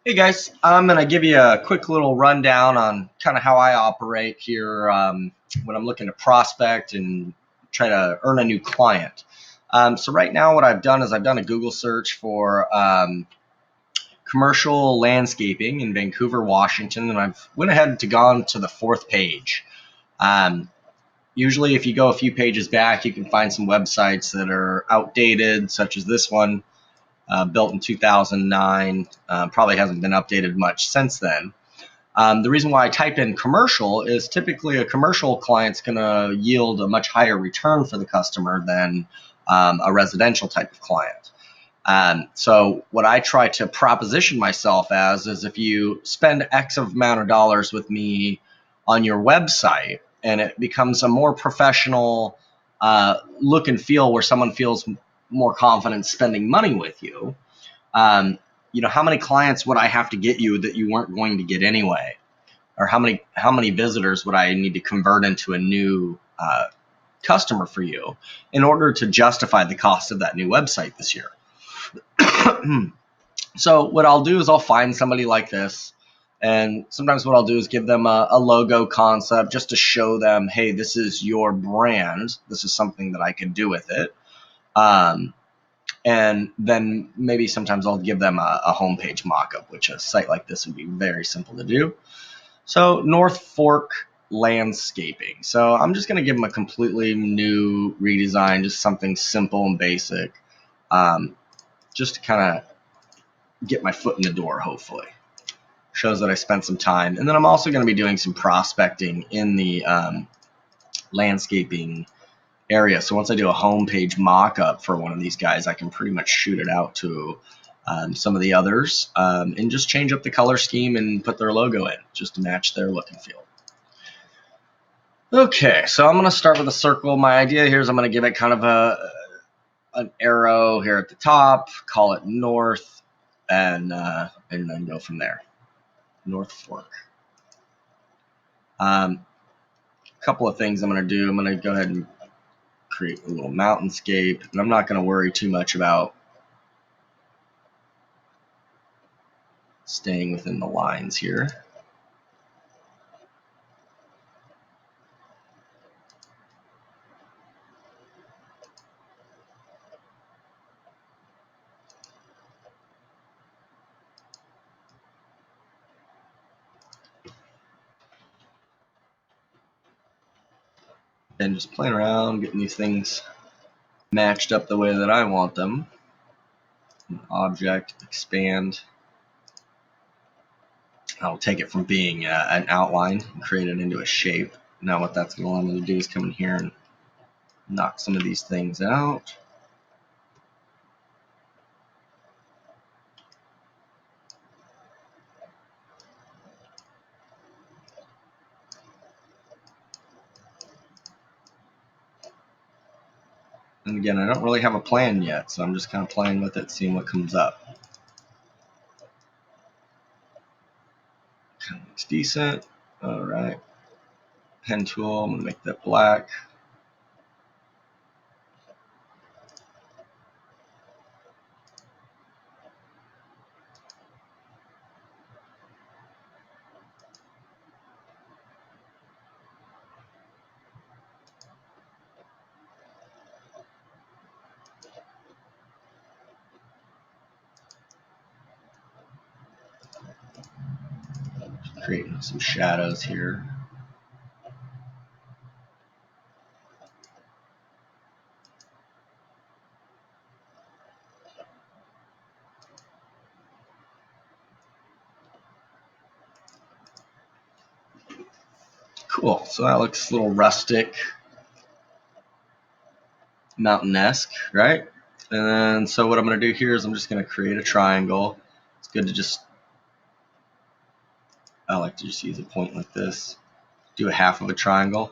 Hey guys, I'm going to give you a quick little rundown on kind of how I operate here when I'm looking to prospect and try to earn a new client. So right now what I've done is I've done a Google search for commercial landscaping in Vancouver, Washington, and I've went ahead to gone to the fourth page. Um, Usually if you go a few pages back, you can find some websites that are outdated, such as this one. Built in 2009, probably hasn't been updated much since then. The reason why I type in commercial is typically a commercial client's going to yield a much higher return for the customer than a residential type of client. So what I try to proposition myself as is if you spend X amount of dollars with me on your website and it becomes a more professional look and feel where someone feels more confident spending money with you, um, how many clients would I have to get you that you weren't going to get anyway? Or how many visitors would I need to convert into a new customer for you in order to justify the cost of that new website this year? So what I'll do is I'll find somebody like this, and sometimes what I'll do is give them a logo concept just to show them, hey, this is your brand. This is something that I can do with it. And then maybe sometimes I'll give them a homepage mock-up, which a site like this would be very simple to do. So North Fork Landscaping. So I'm just going to give them a completely new redesign, just something simple and basic, just to kind of get my foot in the door, hopefully. Shows that I spent some time. And then I'm also going to be doing some prospecting in the landscaping area. So once I do a homepage mock-up for one of these guys, I can pretty much shoot it out to some of the others and just change up the color scheme and put their logo in just to match their look and feel. Okay, so I'm going to start with a circle. My idea here is I'm going to give it kind of an arrow here at the top, call it north, and then go from there. North Fork. A couple of things I'm going to do. I'm going to go ahead and create a little mountainscape, and I'm not going to worry too much about staying within the lines here. And just playing around, getting these things matched up the way that I want them. Object, expand. I'll take it from being an outline and create it into a shape. Now what that's going to allow me to do is come in here and knock some of these things out. And again, I don't really have a plan yet, so I'm just kind of playing with it, seeing what comes up. Kind of looks decent. All right. Pen tool, I'm going to make that black. Creating some shadows here. Cool, so that looks a little rustic, mountain-esque, right? And then, so what I'm going to do here is I'm just going to create a triangle. It's good to just, I like to just use a point like this. Do a half of a triangle.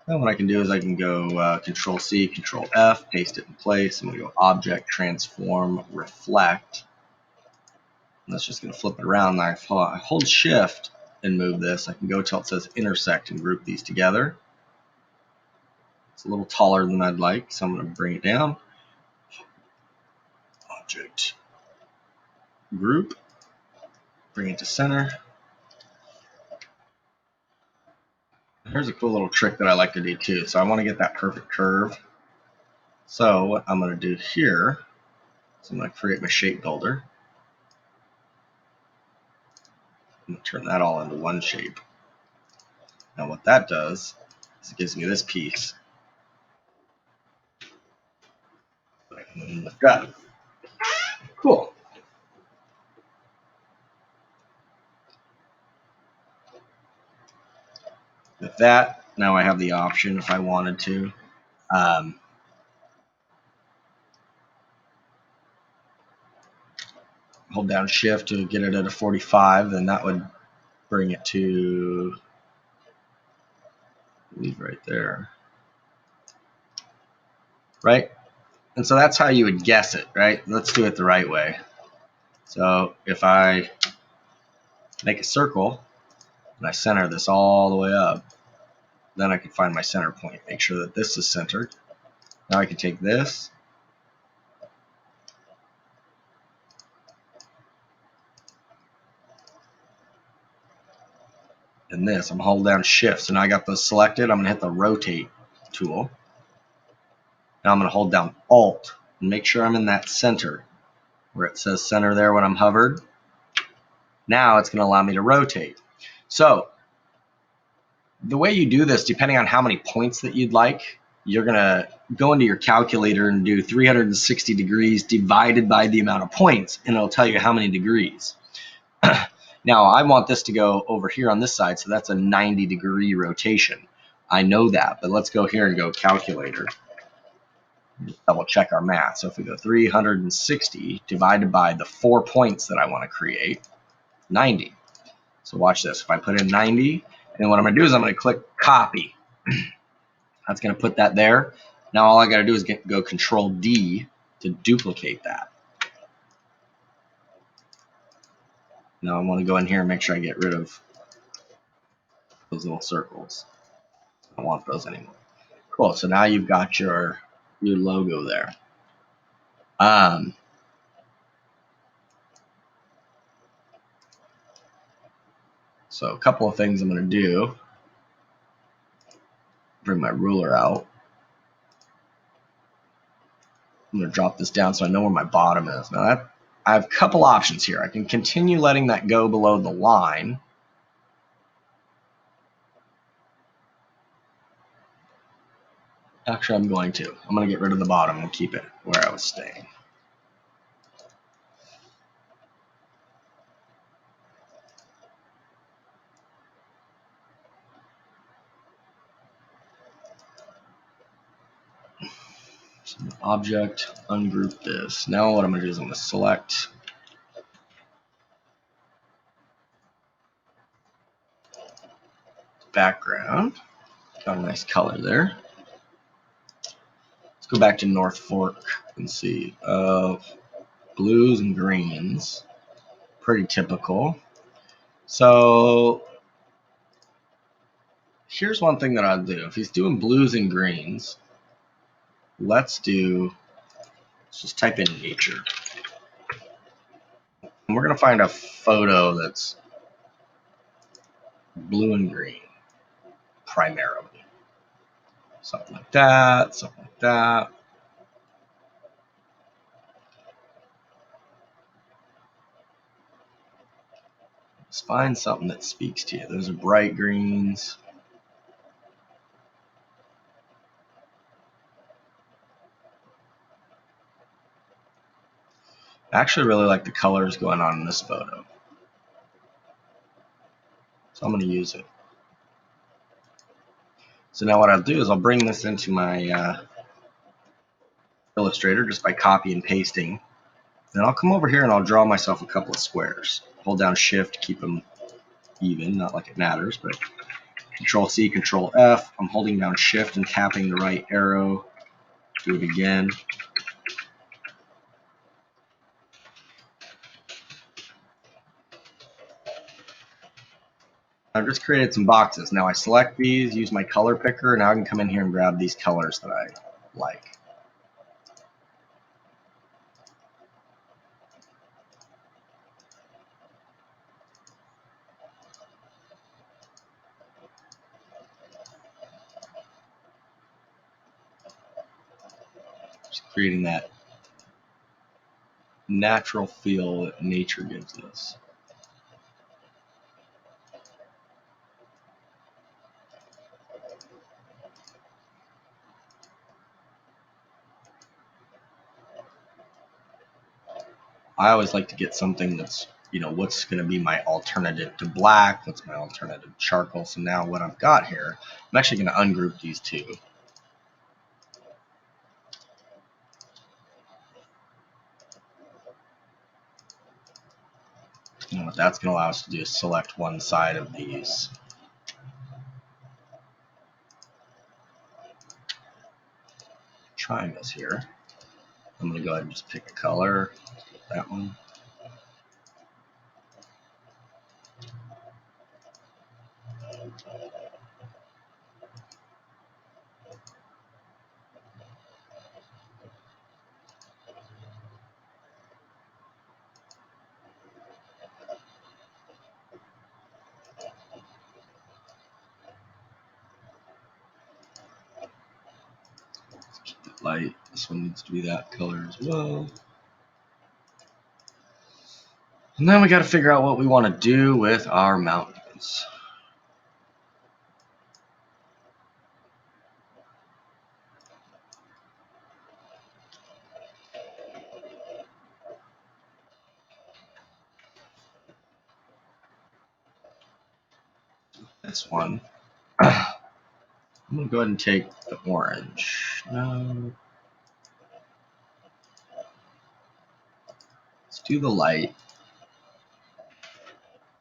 And what I can do is I can go Control C, Control F, paste it in place. I'm going to go Object, Transform, Reflect. And that's just going to flip it around. Now if I hold Shift and move this, I can go till it says Intersect and group these together. It's a little taller than I'd like, so I'm going to bring it down. Object, Group. Bring it to center. Here's a cool little trick that I like to do too. So I want to get that perfect curve. So what I'm going to do here is I'm going to create my shape builder. I'm going to turn that all into one shape. Now what that does is it gives me this piece. Got it. Cool. With that, now I have the option if I wanted to. Hold down shift to get it at a 45, then that would bring it to, leave right there. Right? And so that's how you would guess it, right? Let's do it the right way. So if I make a circle and I center this all the way up, then I can find my center point. Make sure that this is centered. Now I can take this and this. I'm holding down shift. So now I got those selected. I'm going to hit the rotate tool. Now I'm going to hold down alt and make sure I'm in that center where it says center there when I'm hovered. Now it's going to allow me to rotate. So the way you do this, depending on how many points that you'd like, you're going to go into your calculator and do 360 degrees divided by the amount of points, and it'll tell you how many degrees. Now, I want this to go over here on this side, so that's a 90-degree rotation. I know that, but let's go here and go calculator. Double check our math. So if we go 360 divided by the 4 points that I want to create, 90. So watch this. If I put in 90, and what I'm going to do is I'm going to click copy. That's going to put that there. Now all I got to do is go Control D to duplicate that. Now I want to go in here and make sure I get rid of those little circles. I don't want those anymore. Cool. So now you've got your logo there. So a couple of things I'm going to do. Bring my ruler out. I'm going to drop this down so I know where my bottom is. Now I have a couple options here. I can continue letting that go below the line. Actually, I'm going to get rid of the bottom and keep it where I was staying. So object, ungroup this. Now what I'm going to do is I'm going to select background. Got a nice color there. Let's go back to North Fork and see. Blues and greens. Pretty typical. So here's one thing that I'll do. If he's doing blues and greens, let's just type in nature. And we're going to find a photo that's blue and green, primarily. Something like that, something like that. Just find something that speaks to you. Those are bright greens. I actually really like the colors going on in this photo. So I'm going to use it. So now what I'll do is I'll bring this into my Illustrator just by copy and pasting. Then I'll come over here and I'll draw myself a couple of squares. Hold down shift, keep them even, not like it matters, but Control C, Control F. I'm holding down shift and tapping the right arrow. Do it again. I've just created some boxes. Now I select these, use my color picker, and now I can come in here and grab these colors that I like. creating that natural feel that nature gives us. I always like to get something that's, what's going to be my alternative to black, what's my alternative to charcoal. So now what I've got here, I'm actually going to ungroup these two. And what that's going to allow us to do is select one side of these. Triangles here. I'm going to go ahead and just pick a color, that one. Let's keep it light. This one needs to be that color as well. And then we got to figure out what we want to do with our mountains. This one, I'm going to go ahead and take the orange. No. Let's do the light.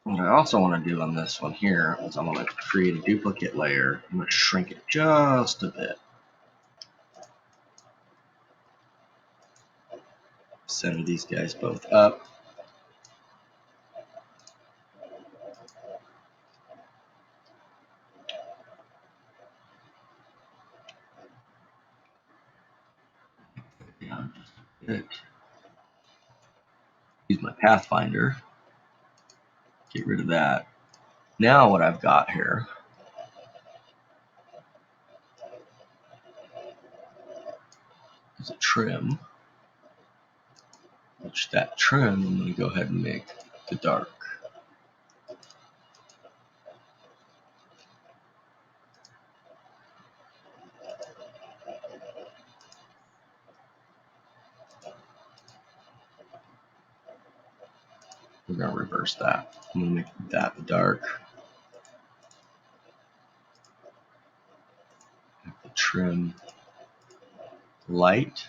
What I also want to do on this one here is I want to create a duplicate layer. I'm going to shrink it just a bit. Center these guys both up. Down just a bit. Use my Pathfinder. Get rid of that. Now what I've got here is a trim. Which that trim I'm going to go ahead and make the dark. We're going to reverse that. I'm going to make that the dark. Make the trim light.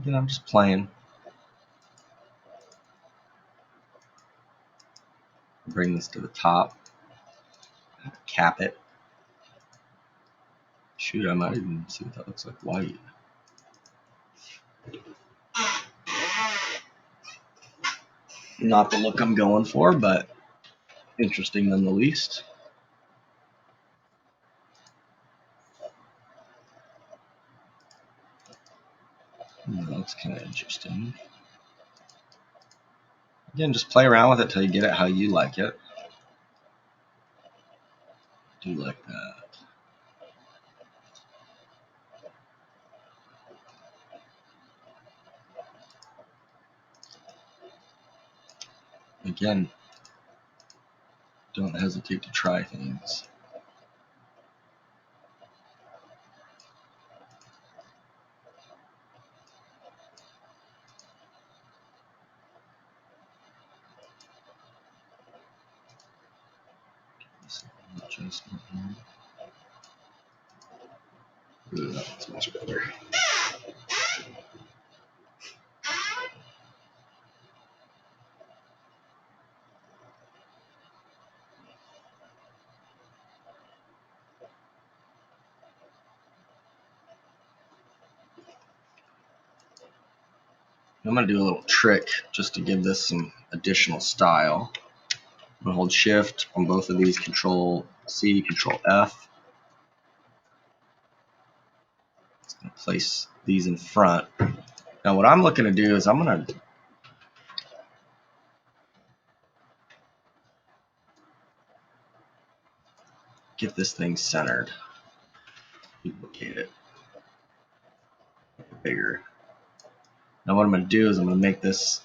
Again, I'm just playing. Bring this to the top. Cap it. Shoot, I might even see what that looks like white. Not the look I'm going for, but interesting none the least. That's kind of interesting. Again, just play around with it till you get it how you like it. Do like that. Again, don't hesitate to try things. Adjustment here. Ooh, that's much better. I'm going to do a little trick just to give this some additional style. I'm gonna hold Shift on both of these, Control C, Control F. It's gonna place these in front. Now what I'm looking to do is I'm gonna get this thing centered. Duplicate it. Make it bigger. Now what I'm gonna do is I'm gonna make this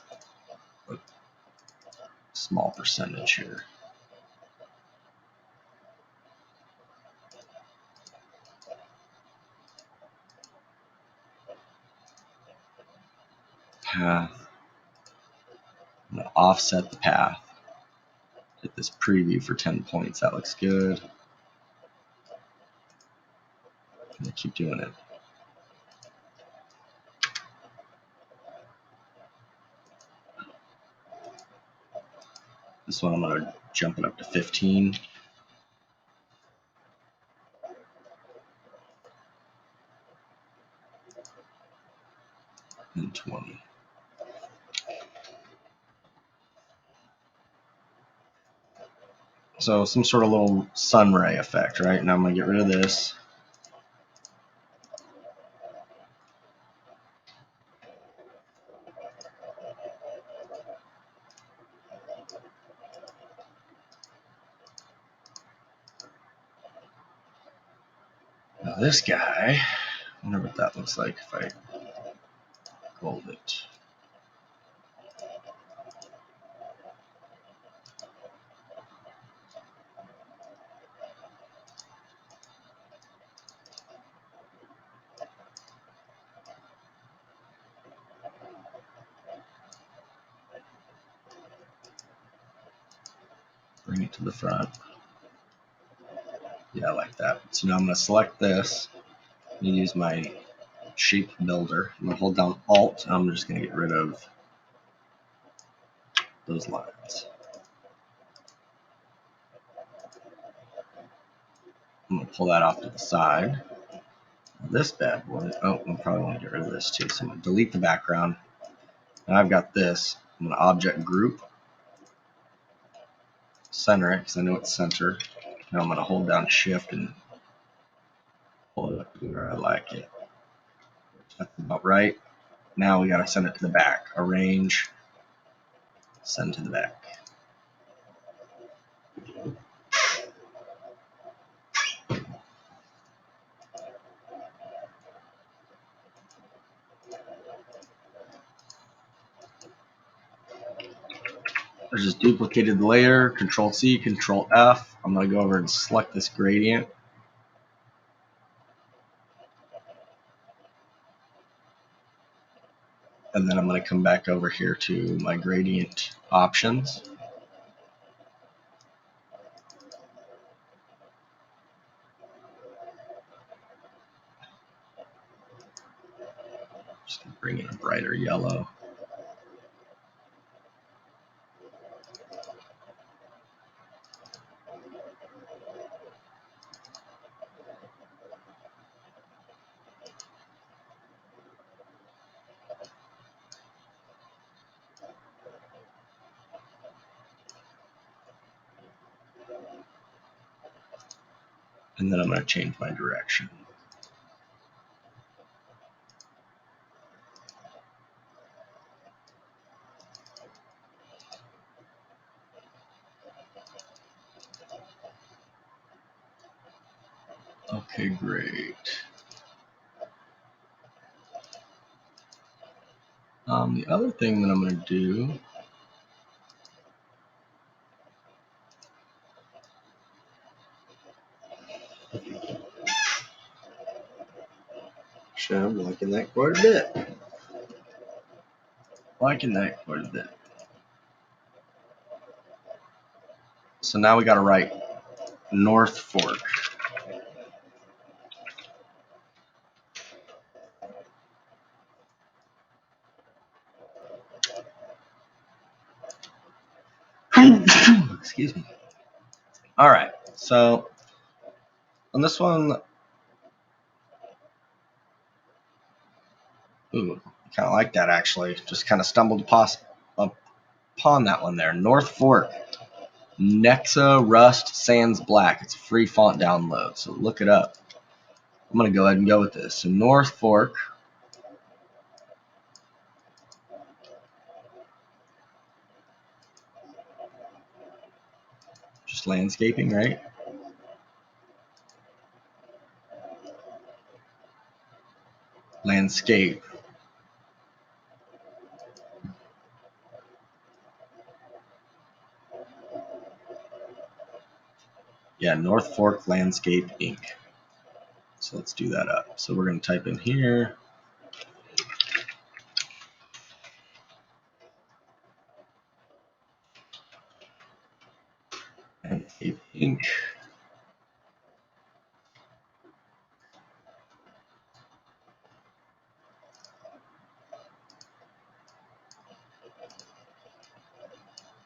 a small percentage here. Path. I'm gonna offset the path. Hit this preview for 10 points. That looks good. I'm gonna keep doing it. This one I'm gonna jump it up to 15. And 20. So some sort of little sun ray effect, right? Now I'm gonna get rid of this. Now this guy, I wonder what that looks like if I gold it. Bring it to the front. Yeah, I like that. So now I'm gonna select this and use my shape builder. I'm gonna hold down Alt and I'm just gonna get rid of those lines. I'm gonna pull that off to the side. This bad boy, oh, I probably want to get rid of this too. So I'm gonna delete the background. Now I've got this. I'm gonna object group, center it because I know it's center. Now I'm gonna hold down Shift and pull it up to where I like it. That's about right. Now we gotta send it to the back. Arrange, send to the back. I just duplicated the layer, Control C, Control F. I'm gonna go over and select this gradient. And then I'm gonna come back over here to my gradient options. Just gonna bring in a brighter yellow. And then I'm gonna change my direction. Okay, great. The other thing that I'm going to do I'm liking that quite a bit. Liking that quite a bit. So now we got to write North Fork. Excuse me. All right, so on this one, ooh, kind of like that actually. Just kind of stumbled upon that one there. North Fork. Nexa Rust Sans Black. It's a free font download, so look it up. I'm going to go ahead and go with this. So North Fork. Just landscaping, right? Landscape. Yeah, North Fork Landscape Inc. So let's do that up. So we're going to type in here. Landscape Inc.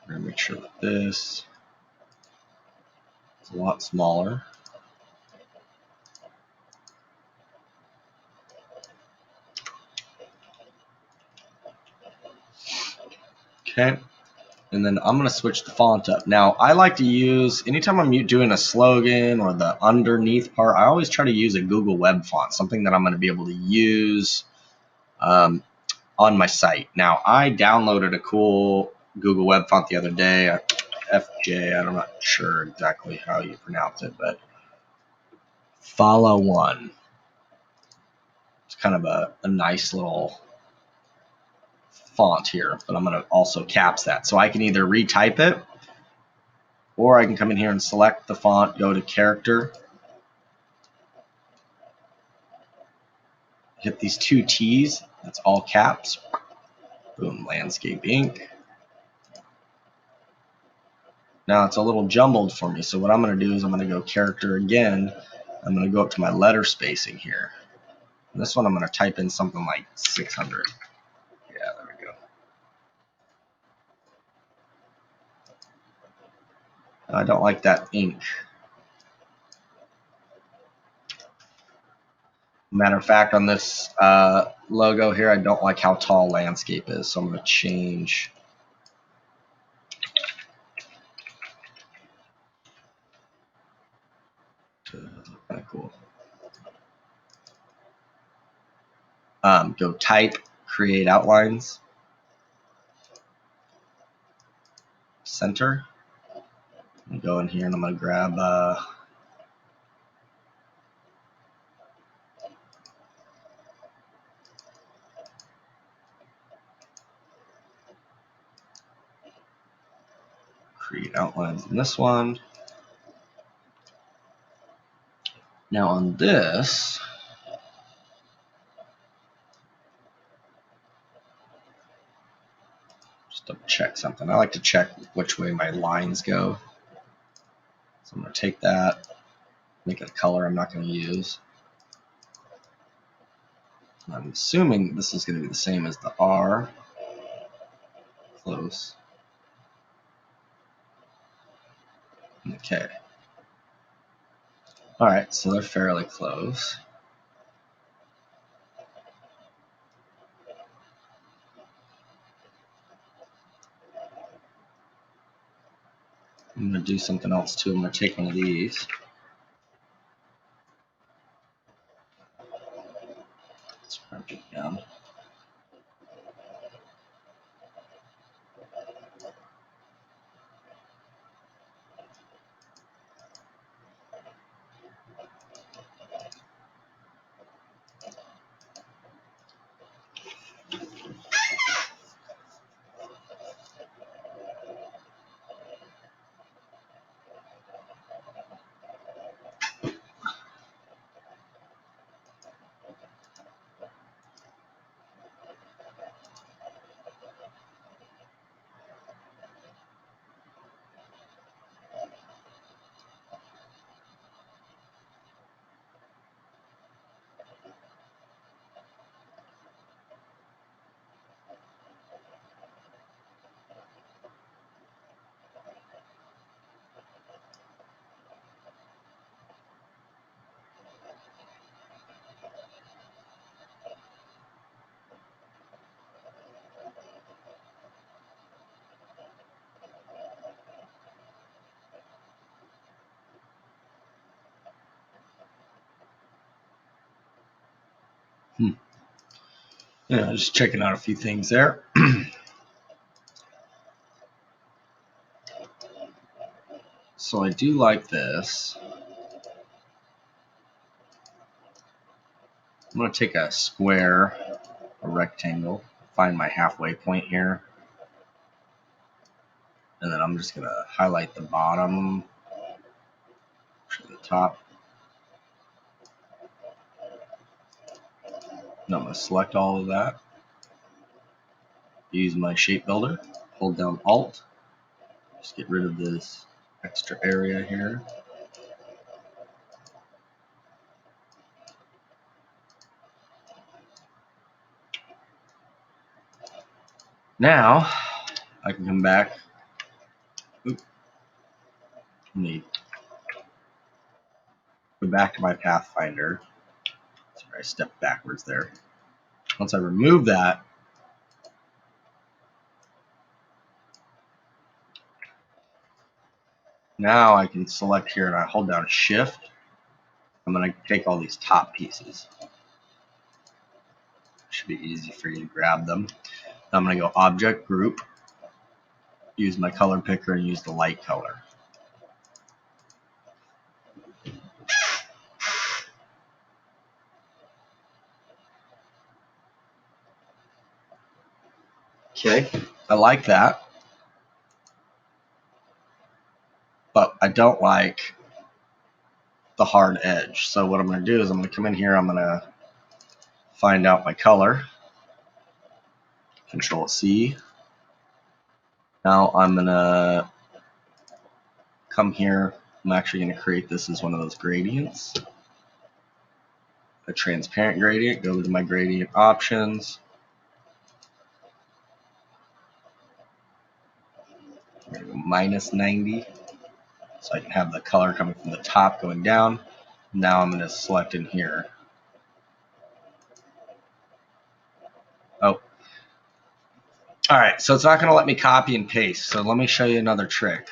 We're going to make sure that this is a lot smaller. Okay. And then I'm going to switch the font up. Now, I like to use, anytime I'm doing a slogan or the underneath part, I always try to use a Google Web font, something that I'm going to be able to use on my site. Now, I downloaded a cool Google Web font the other day, FJ, I'm not sure exactly how you pronounce it, but Follow One. It's kind of a nice little font here, but I'm going to also caps that. So I can either retype it, or I can come in here and select the font, go to character, hit these two T's, that's all caps, boom, Landscape Inc. Now it's a little jumbled for me, so what I'm going to do is I'm going to go character again, I'm going to go up to my letter spacing here. And this one I'm going to type in something like 600. Yeah, there we go. I don't like that ink. Matter of fact, on this logo here, I don't like how tall landscape is, so I'm going to change. Kind of cool. Go type, create outlines, center. I'm going to go in here and I'm going to grab create outlines in this one. Now on this, just double check something. I like to check which way my lines go. So I'm going to take that, make it a color I'm not going to use. I'm assuming this is going to be the same as the R. Close. Okay. Alright, so they're fairly close. I'm going to do something else too. I'm going to take one of these. Let's mark it down. Yeah, just checking out a few things there. So I do like this. I'm going to take a square, a rectangle, find my halfway point here. And then I'm just going to highlight the bottom to the top. And I'm going to select all of that. Use my shape builder, hold down Alt, just get rid of this extra area here. Now I can come back. Let me go back to my Pathfinder. Sorry, I stepped backwards there. Once I remove that, now I can select here and I hold down Shift. I'm going to take all these top pieces. Should be easy for you to grab them. I'm going to go Object Group, use my color picker and use the light color. Okay, I like that, but I don't like the hard edge. So what I'm going to do is I'm going to come in here, I'm going to find out my color, Control C. Now I'm going to come here, I'm actually going to create this as one of those gradients, a transparent gradient, go to my gradient options, I'm going to go minus 90, so I can have the color coming from the top going down. Now I'm going to select in here. Oh, all right, so it's not going to let me copy and paste, so let me show you another trick.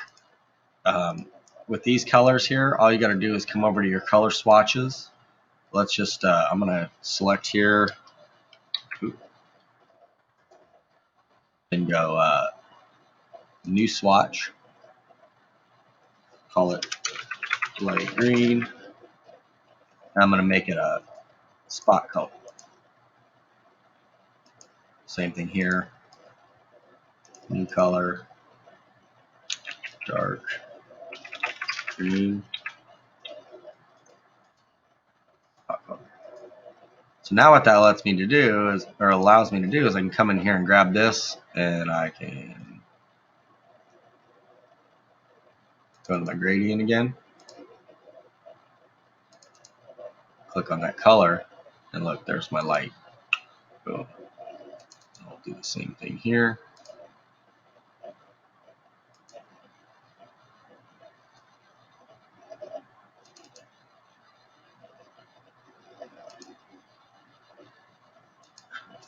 With these colors here, all you got to do is come over to your color swatches. Let's just, I'm going to select here and go new swatch, call it light green. I'm going to make it a spot color. Same thing here, new color, dark green, spot color. So now what that lets me to do is, or allows me to do, is I can come in here and grab this and I can go to my gradient again, click on that color, and look, there's my light. Boom. I'll do the same thing here.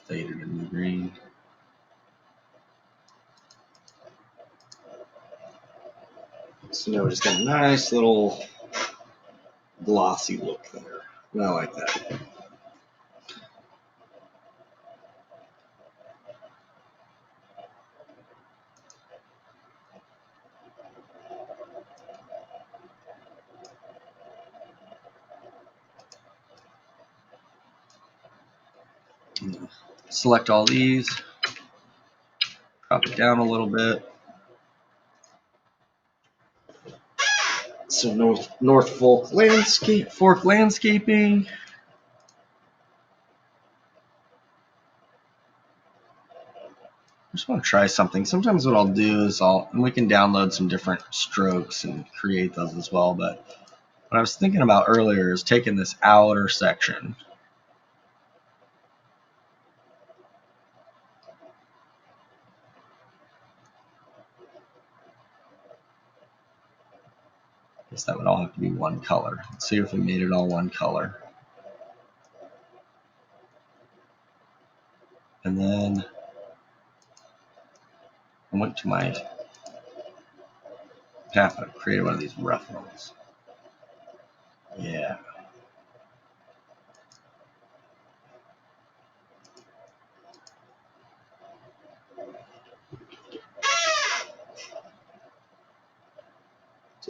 Faded in the green. So now we just got a nice little glossy look there. I like that. Select all these, drop it down a little bit. So North Fork Landscaping. I just want to try something. Sometimes what I'll do is and we can download some different strokes and create those as well. But what I was thinking about earlier is taking this outer section. I guess that would all have to be one color. Let's see if we made it all one color. And then I went to my path and created one of these rough ones. Yeah.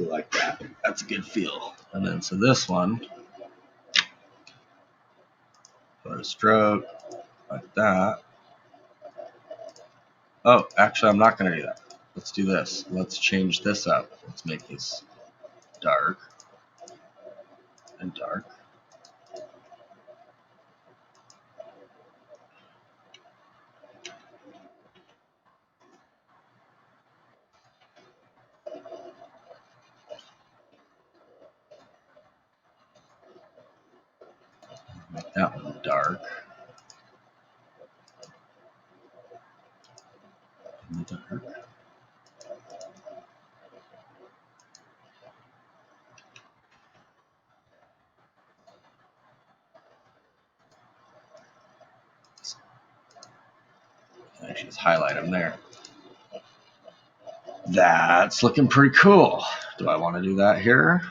We like that. That's a good feel. And then so this one, put a stroke like that. Oh, actually, I'm not going to do that. Let's do this. Let's change this up. Let's make this dark and dark. Make that one dark. And dark. Actually, just highlight them there. That's looking pretty cool. Do I want to do that here?